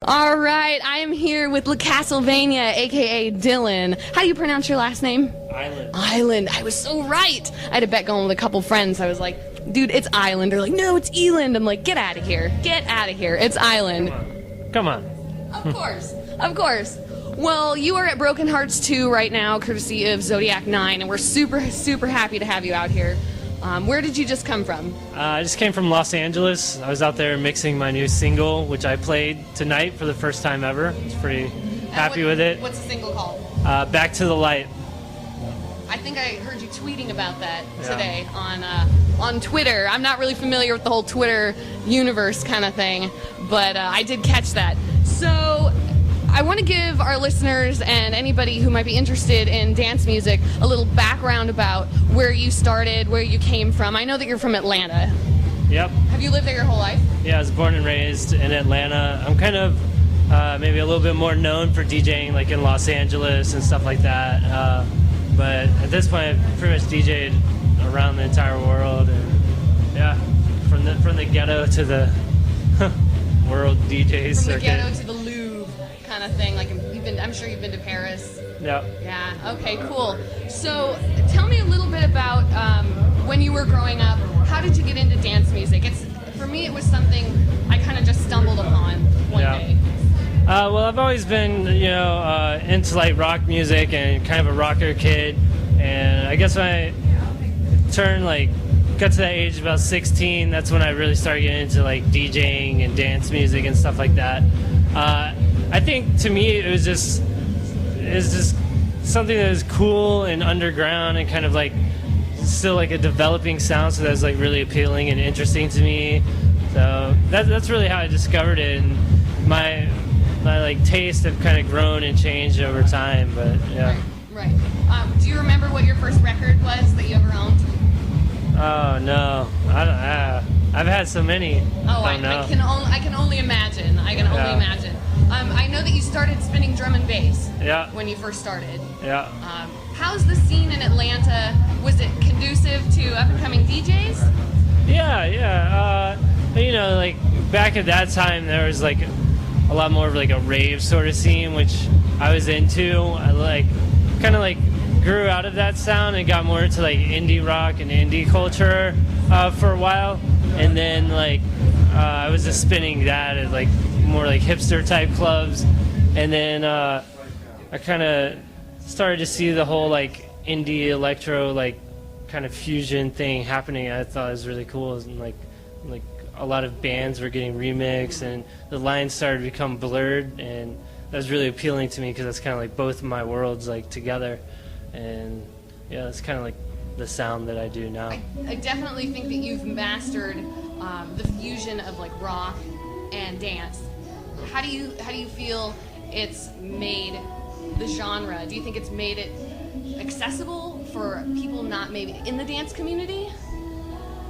All right, I am here with Castle Vania, aka Dylan. How do you pronounce your last name? Island. Island. I was so right. I had a bet going with a couple friends. I was like, dude, it's Island. They're like, no, it's Eland. I'm like, get out of here. Get out of here. It's Island. Come on. Of course. Of course. Well, you are at Broken Hearts 2 right now, courtesy of Zodiac 9, and we're super, super happy to have you out here. Where did you just come from? I just came from Los Angeles. I was out there mixing my new single, which I played tonight for the first time ever. I was pretty happy with it. What's the single called? Back to the Light. I think I heard you tweeting about that today on Twitter. I'm not really familiar with the whole Twitter universe kind of thing, but I did catch that. So I want to give our listeners and anybody who might be interested in dance music a little background about where you started, where you came from. I know that you're from Atlanta. Yep. Have you lived there your whole life? Yeah, I was born and raised in Atlanta. I'm kind of maybe a little bit more known for DJing like in Los Angeles and stuff like that. But at this point, I've pretty much DJed around the entire world. And yeah, from the ghetto to the world DJ circuit. From the ghetto to the Louvre kind of thing. Like I'm sure you've been to Paris. Yep. Yeah. Okay. Cool. So tell me a little bit about when you were growing up. How did you get into dance music? For me, it was something I kind of just stumbled upon one day. Well, I've always been, into like rock music and kind of a rocker kid. And I guess when I got to that age about 16, that's when I really started getting into like DJing and dance music and stuff like that. I think to me it was just something that was cool and underground and kind of like still like a developing sound, so that was like really appealing and interesting to me. So that's really how I discovered it, and my like taste have kind of grown and changed over time. But yeah. Right. Do you remember what your first record was that you ever owned? Oh no, I don't. I've had so many. Oh, I can only imagine. I can only imagine. I know that you started spinning drum and bass. Yeah. When you first started. Yeah. How's the scene in Atlanta? Was it conducive to up and coming DJs? Yeah. Like back at that time, there was like a lot more of like a rave sort of scene, which I was into. I kind of grew out of that sound and got more into like indie rock and indie culture for a while, and then I was just spinning that at like more like hipster type clubs, and then I kind of started to see the whole like indie electro kind of fusion thing happening. I thought it was really cool, and like a lot of bands were getting remixed, and the lines started to become blurred, and that was really appealing to me because that's kind of like both of my worlds together. And yeah, that's kind of like the sound that I do now. I definitely think that you've mastered the fusion of like rock and dance. How do you feel it's made the genre? Do you think it's made it accessible for people not maybe in the dance community?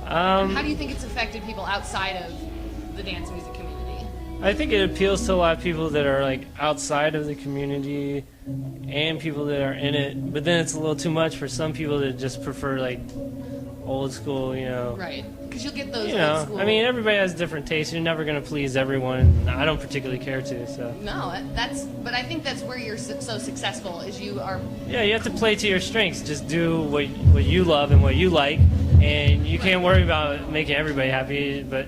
How do you think it's affected people outside of the dance music community? I think it appeals to a lot of people that are like outside of the community and people that are in it, but then it's a little too much for some people that just prefer like old school, Right, because you'll get those old school. I mean, everybody has different tastes. You're never going to please everyone. I don't particularly care to, so. No, but I think that's where you're so successful, is you are. Yeah, you have to play to your strengths. Just do what you love and what you like, and you can't worry about making everybody happy. But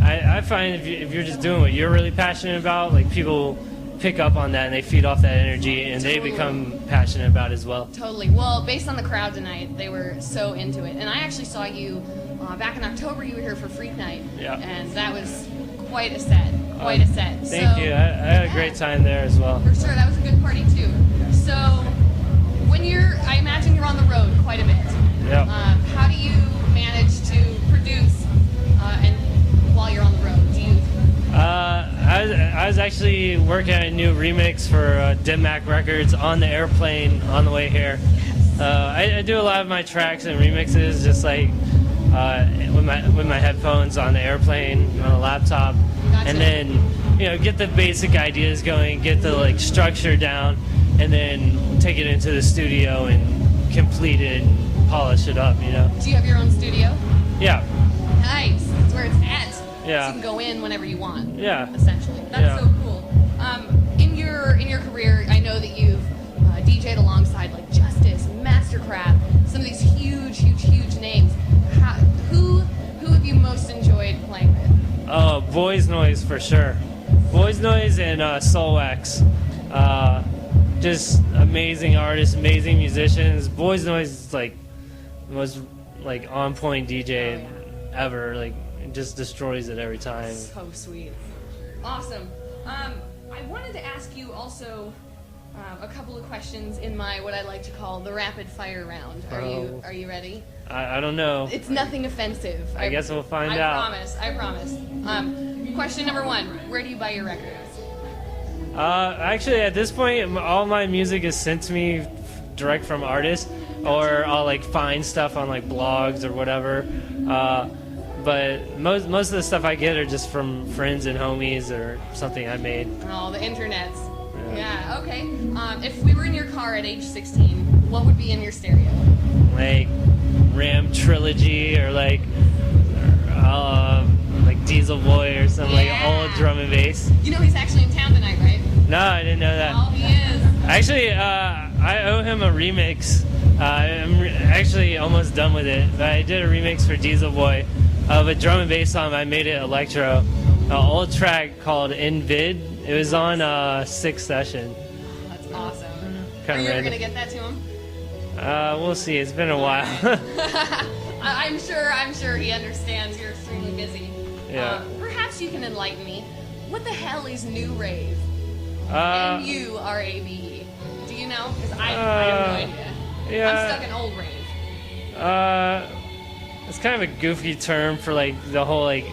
I find if you're just doing what you're really passionate about, like people pick up on that and they feed off that energy, and they become passionate about it as well. Totally. Well, based on the crowd tonight, they were so into it. And I actually saw you back in October. You were here for Freak Night. Yeah. And that was quite a set. Quite a set. Thank you. I had a great time there as well. For sure. That was a good party too. So I imagine you're on the road quite a bit. Yeah. How do you manage to produce and while you're on the road? I was actually working on a new remix for Dim Mak Records on the airplane on the way here. I do a lot of my tracks and remixes just like with my headphones on the airplane on a laptop. Gotcha. And then get the basic ideas going, get the structure down, and then take it into the studio and complete it and polish it up. Do you have your own studio? Yeah. Nice. That's where it's at. Yeah. So you can go in whenever you want. Yeah. Essentially. That's so cool. Crap, some of these huge names. Who have you most enjoyed playing with? Oh, Boys Noise for sure. Boys Noise and Soulwax. Just amazing artists, amazing musicians. Boys Noise is like the most like on point DJ ever. Like it just destroys it every time. So sweet, awesome. I wanted to ask you also a couple of questions in my what I like to call the rapid fire round. Are you ready? I don't know. It's nothing offensive. I guess we'll find out. I promise. Question number 1: where do you buy your records? Actually, at this point, all my music is sent to me direct from artists, or I'll like find stuff on like blogs or whatever. But most of the stuff I get are just from friends and homies or something I made. Oh, the internets. Yeah. Okay. If we were in your car at age 16, what would be in your stereo? Like Ram Trilogy or like Diesel Boy or some like old drum and bass. You know he's actually in town tonight, right? No, I didn't know that. Oh, he is. Actually, I owe him a remix. I'm actually almost done with it. But I did a remix for Diesel Boy of a drum and bass song. I made it electro. An old track called Invid. It was on 6th Session. That's awesome. Kinda Are you ever random. gonna get that to him? We'll see. It's been a while. I'm sure he understands you're extremely busy. Yeah. Perhaps you can enlighten me. What the hell is new rave? NURAVE. Do you know? Because I have no idea. Yeah. I'm stuck in old rave. It's kind of a goofy term for like the whole like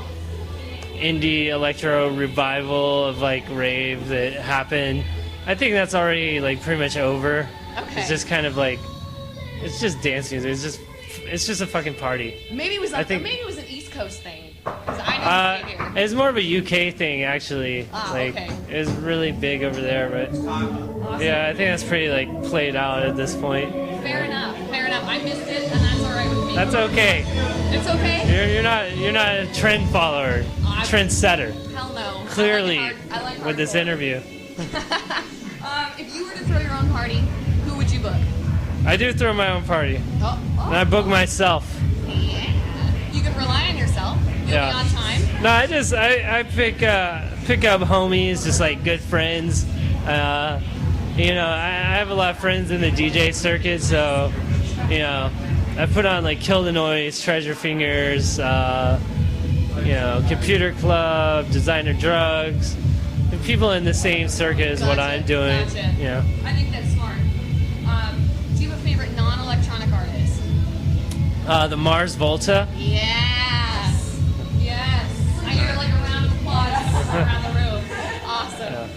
indie electro revival of like rave that happened. I think that's already like pretty much over. Okay. It's just kind of like it's just dance music. It's just a fucking party. Maybe it was maybe it was an East Coast thing. 'Cause I didn't see it here. It's more of a UK thing actually. Okay. It was really big over there, but Awesome. yeah, I think that's pretty like played out at this point. Fair enough. I missed it, and that's all right with me. That's okay. It's okay. You're not a trend follower, trend setter. Hell no. Clearly, I like with this hardcore. interview. If you were to throw your own party, who would you book? I do throw my own party, and I book myself. Yeah. You can rely on yourself. You'll be on time. No, I pick up homies, just like good friends. I have a lot of friends in the DJ circuit, so I put on like Kill the Noise, Treasure Fingers, Computer Club, Designer Drugs. People in the same circuit as what I'm doing. Gotcha. I think that's smart. Do you have a favorite non-electronic artist? The Mars Volta. Yes. I hear like a round of applause around the room. Awesome.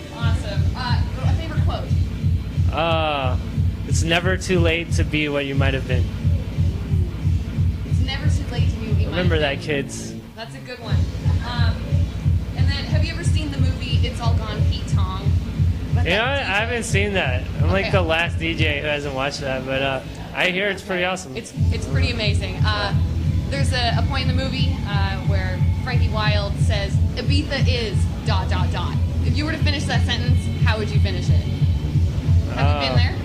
A favorite quote? It's never too late to be what you might have been. It's never too late to be what you might Remember have that, kids. That's a good one. And then, have you ever seen the movie It's All Gone Pete Tong? I haven't seen that. I'm like the last DJ who hasn't watched that, but I hear it's pretty awesome. It's pretty amazing. There's a point in the movie where Frankie Wilde says, Ibiza is ... If you were to finish that sentence, how would you finish it? Have you been there?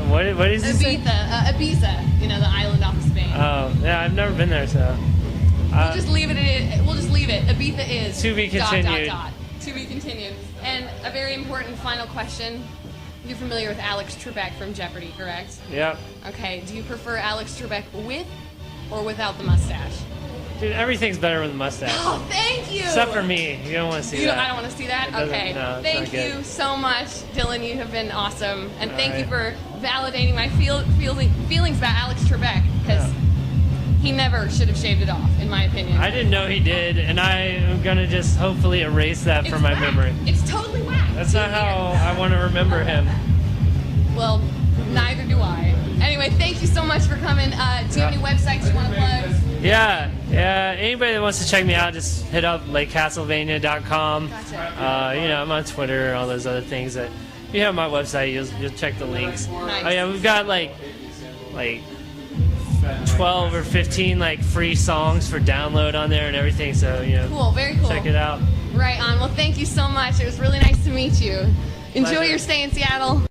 What is this? Ibiza, the island off of Spain. Oh, yeah, I've never been there, so. We'll just leave it. Ibiza is ... To be continued. To be continued. And a very important final question. You're familiar with Alex Trebek from Jeopardy, correct? Yep. Okay. Do you prefer Alex Trebek with or without the mustache? Dude, everything's better with a mustache. Oh, thank you. Except for me. You don't want to see that. I don't want to see that? Okay. No, thank you so much, Dylan. You have been awesome. And thank you for right. validating my feelings about Alex Trebek, because he never should have shaved it off, in my opinion. I didn't know he did, and I'm going to just hopefully erase that from my memory. It's totally whack. That's not how I want to remember him. Well, neither do I. Anyway, thank you so much for coming. Do you have any websites you want to plug? Yeah. Anybody that wants to check me out, just hit up like CastleVania.com. Gotcha. I'm on Twitter and all those other things. That you have my website, you'll check the links. Nice. Oh yeah, we've got like 12 or 15 like free songs for download on there and everything. So cool, very cool. Check it out. Right on. Well, thank you so much. It was really nice to meet you. Enjoy Pleasure. your stay in Seattle.